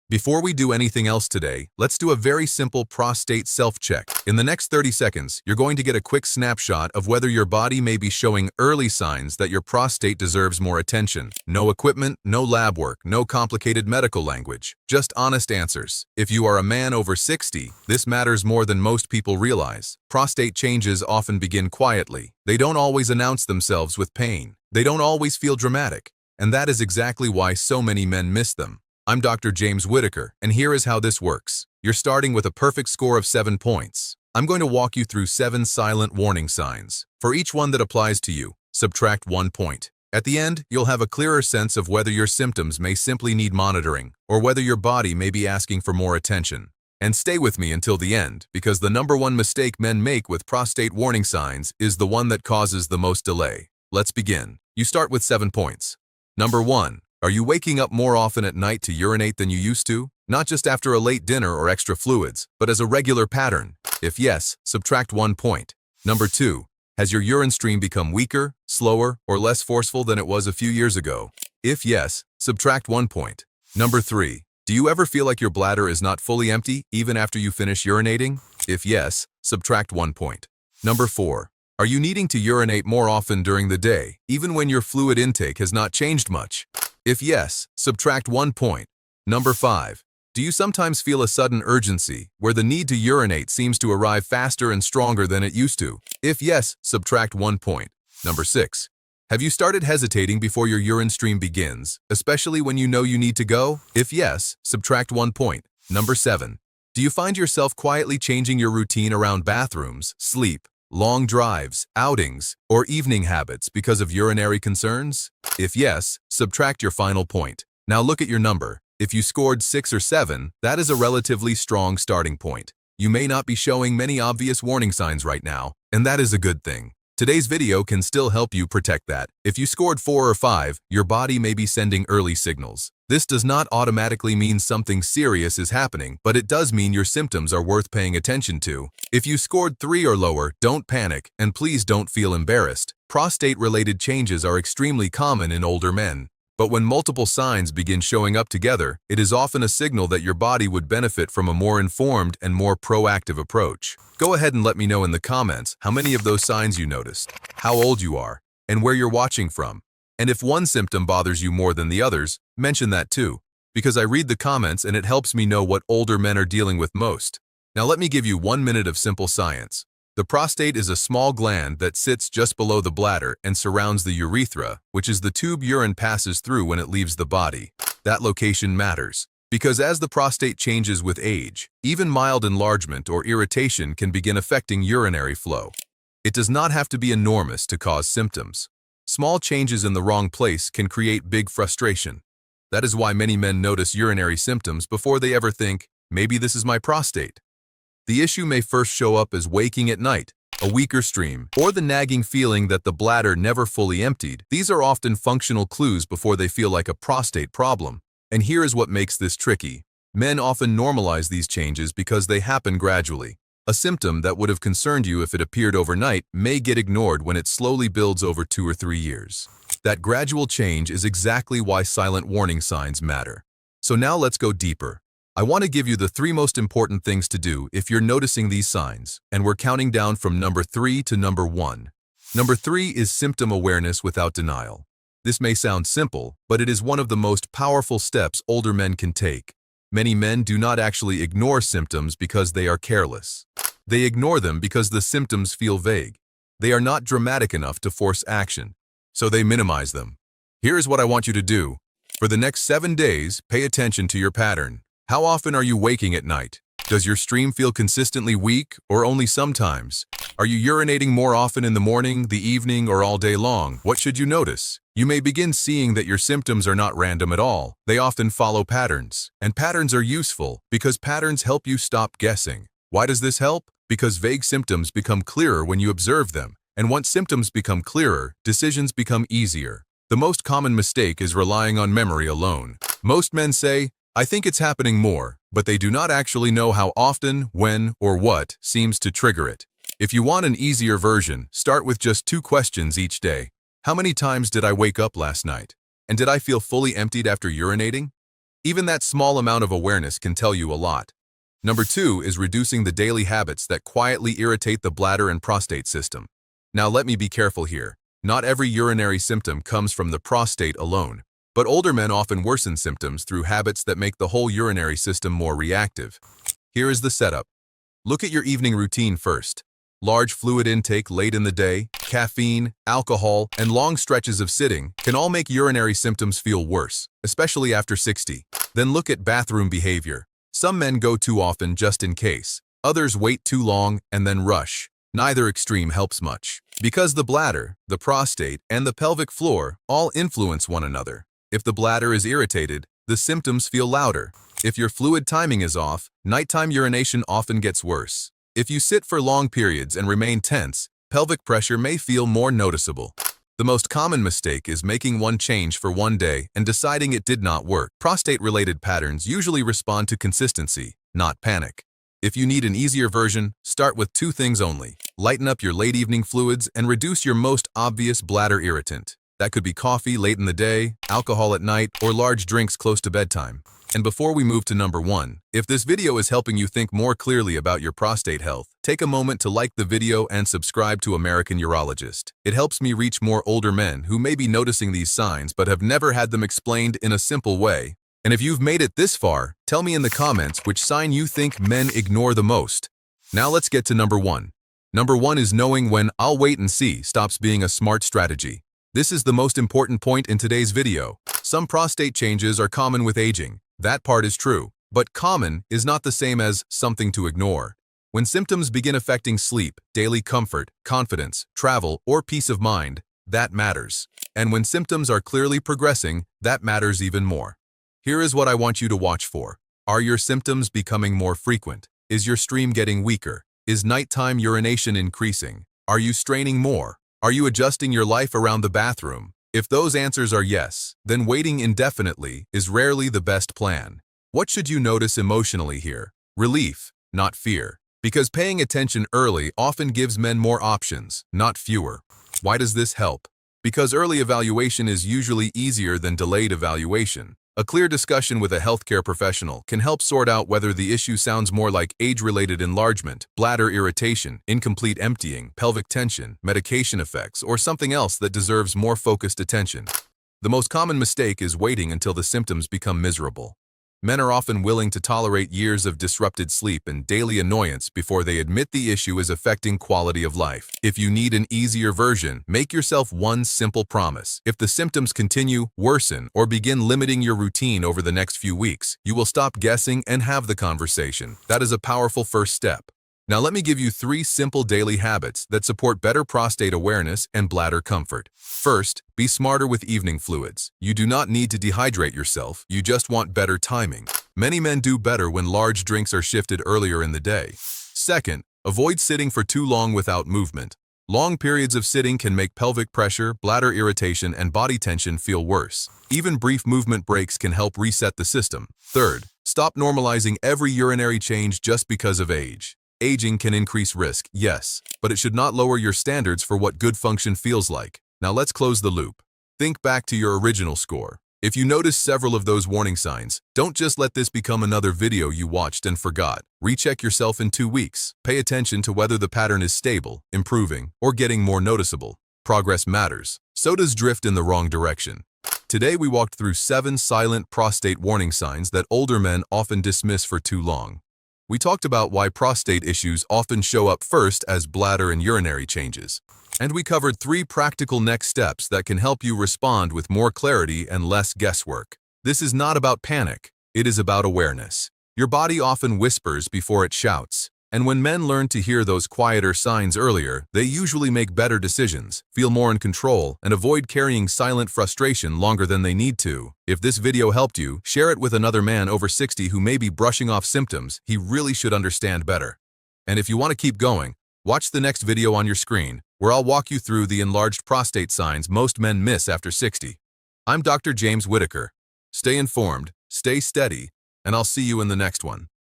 Before we do anything else today, let's do a very simple prostate self-check. In the next 30 seconds, you're going to get a quick snapshot of whether your body may be showing early signs that your prostate deserves more attention. No equipment, no lab work, no complicated medical language, just honest answers. If you are a man over 60, this matters more than most people realize. Prostate changes often begin quietly. They don't always announce themselves with pain. They don't always feel dramatic. And that is exactly why so many men miss them. I'm Dr. James Whitaker, and here is how this works. You're starting with a perfect score of 7 points. I'm going to walk you through 7 silent warning signs. For each one that applies to you, subtract 1 point. At the end, you'll have a clearer sense of whether your symptoms may simply need monitoring or whether your body may be asking for more attention. And stay with me until the end, because the number one mistake men make with prostate warning signs is the one that causes the most delay. Let's begin. You start with 7 points. Number 1. Are you waking up more often at night to urinate than you used to? Not just after a late dinner or extra fluids, but as a regular pattern. If yes, subtract 1 point. Number 2. Has your urine stream become weaker, slower, or less forceful than it was a few years ago? If yes, subtract 1 point. Number 3. Do you ever feel like your bladder is not fully empty even after you finish urinating? If yes, subtract 1 point. Number 4. Are you needing to urinate more often during the day, even when your fluid intake has not changed much? If yes, subtract 1 point. Number 5. Do you sometimes feel a sudden urgency, where the need to urinate seems to arrive faster and stronger than it used to? If yes, subtract 1 point. Number 6. Have you started hesitating before your urine stream begins, especially when you know you need to go? If yes, subtract 1 point. Number 7. Do you find yourself quietly changing your routine around bathrooms, sleep, long drives, outings, or evening habits because of urinary concerns? If yes, subtract your final point. Now look at your number. If you scored 6 or 7, that is a relatively strong starting point. You may not be showing many obvious warning signs right now, and that is a good thing. Today's video can still help you protect that. If you scored 4 or 5, your body may be sending early signals. This does not automatically mean something serious is happening, but it does mean your symptoms are worth paying attention to. If you scored 3 or lower, don't panic, and please don't feel embarrassed. Prostate-related changes are extremely common in older men. But when multiple signs begin showing up together, it is often a signal that your body would benefit from a more informed and more proactive approach. Go ahead and let me know in the comments how many of those signs you noticed, how old you are, and where you're watching from. And if one symptom bothers you more than the others, mention that too, because I read the comments and it helps me know what older men are dealing with most. Now let me give you 1 minute of simple science. The prostate is a small gland that sits just below the bladder and surrounds the urethra, which is the tube urine passes through when it leaves the body. That location matters, because as the prostate changes with age, even mild enlargement or irritation can begin affecting urinary flow. It does not have to be enormous to cause symptoms. Small changes in the wrong place can create big frustration. That is why many men notice urinary symptoms before they ever think, maybe this is my prostate. The issue may first show up as waking at night, a weaker stream, or the nagging feeling that the bladder never fully emptied. These are often functional clues before they feel like a prostate problem. And here is what makes this tricky. Men often normalize these changes because they happen gradually. A symptom that would have concerned you if it appeared overnight may get ignored when it slowly builds over 2 or 3 years. That gradual change is exactly why silent warning signs matter. So now let's go deeper. I want to give you the 3 most important things to do if you're noticing these signs, and we're counting down from number 3 to number 1. Number 3 is symptom awareness without denial. This may sound simple, but it is one of the most powerful steps older men can take. Many men do not actually ignore symptoms because they are careless. They ignore them because the symptoms feel vague. They are not dramatic enough to force action, so they minimize them. Here is what I want you to do. For the next 7 days, pay attention to your pattern. How often are you waking at night? Does your stream feel consistently weak or only sometimes? Are you urinating more often in the morning, the evening, or all day long? What should you notice? You may begin seeing that your symptoms are not random at all. They often follow patterns. And patterns are useful because patterns help you stop guessing. Why does this help? Because vague symptoms become clearer when you observe them. And once symptoms become clearer, decisions become easier. The most common mistake is relying on memory alone. Most men say, I think it's happening more, but they do not actually know how often, when, or what seems to trigger it. If you want an easier version, start with just 2 questions each day. How many times did I wake up last night? And did I feel fully emptied after urinating? Even that small amount of awareness can tell you a lot. Number 2 is reducing the daily habits that quietly irritate the bladder and prostate system. Now let me be careful here. Not every urinary symptom comes from the prostate alone, but older men often worsen symptoms through habits that make the whole urinary system more reactive. Here is the setup. Look at your evening routine first. Large fluid intake late in the day, caffeine, alcohol, and long stretches of sitting can all make urinary symptoms feel worse, especially after 60. Then look at bathroom behavior. Some men go too often just in case. Others wait too long and then rush. Neither extreme helps much, because the bladder, the prostate, and the pelvic floor all influence one another. If the bladder is irritated, the symptoms feel louder. If your fluid timing is off, nighttime urination often gets worse. If you sit for long periods and remain tense, pelvic pressure may feel more noticeable. The most common mistake is making one change for one day and deciding it did not work. Prostate-related patterns usually respond to consistency, not panic. If you need an easier version, start with 2 things only. Lighten up your late evening fluids and reduce your most obvious bladder irritant. That could be coffee late in the day, alcohol at night, or large drinks close to bedtime. And before we move to number 1, if this video is helping you think more clearly about your prostate health, take a moment to like the video and subscribe to American Urologist. It helps me reach more older men who may be noticing these signs but have never had them explained in a simple way. And if you've made it this far, tell me in the comments which sign you think men ignore the most. Now let's get to number 1. Number 1 is knowing when "I'll wait and see" stops being a smart strategy. This is the most important point in today's video. Some prostate changes are common with aging. That part is true, but common is not the same as something to ignore. When symptoms begin affecting sleep, daily comfort, confidence, travel, or peace of mind, that matters. And when symptoms are clearly progressing, that matters even more. Here is what I want you to watch for. Are your symptoms becoming more frequent? Is your stream getting weaker? Is nighttime urination increasing? Are you straining more? Are you adjusting your life around the bathroom? If those answers are yes, then waiting indefinitely is rarely the best plan. What should you notice emotionally here? Relief, not fear. Because paying attention early often gives men more options, not fewer. Why does this help? Because early evaluation is usually easier than delayed evaluation. A clear discussion with a healthcare professional can help sort out whether the issue sounds more like age-related enlargement, bladder irritation, incomplete emptying, pelvic tension, medication effects, or something else that deserves more focused attention. The most common mistake is waiting until the symptoms become miserable. Men are often willing to tolerate years of disrupted sleep and daily annoyance before they admit the issue is affecting quality of life. If you need an easier version, make yourself one simple promise. If the symptoms continue, worsen, or begin limiting your routine over the next few weeks, you will stop guessing and have the conversation. That is a powerful first step. Now let me give you 3 simple daily habits that support better prostate awareness and bladder comfort. First, be smarter with evening fluids. You do not need to dehydrate yourself, you just want better timing. Many men do better when large drinks are shifted earlier in the day. Second, avoid sitting for too long without movement. Long periods of sitting can make pelvic pressure, bladder irritation, and body tension feel worse. Even brief movement breaks can help reset the system. Third, stop normalizing every urinary change just because of age. Aging can increase risk, yes, but it should not lower your standards for what good function feels like. Now let's close the loop. Think back to your original score. If you notice several of those warning signs, don't just let this become another video you watched and forgot. Recheck yourself in 2 weeks. Pay attention to whether the pattern is stable, improving, or getting more noticeable. Progress matters. So does drift in the wrong direction. Today we walked through 7 silent prostate warning signs that older men often dismiss for too long. We talked about why prostate issues often show up first as bladder and urinary changes. And we covered 3 practical next steps that can help you respond with more clarity and less guesswork. This is not about panic, it is about awareness. Your body often whispers before it shouts. And when men learn to hear those quieter signs earlier, they usually make better decisions, feel more in control, and avoid carrying silent frustration longer than they need to. If this video helped you, share it with another man over 60 who may be brushing off symptoms he really should understand better. And if you want to keep going, watch the next video on your screen, where I'll walk you through the enlarged prostate signs most men miss after 60. I'm Dr. James Whitaker. Stay informed, stay steady, and I'll see you in the next one.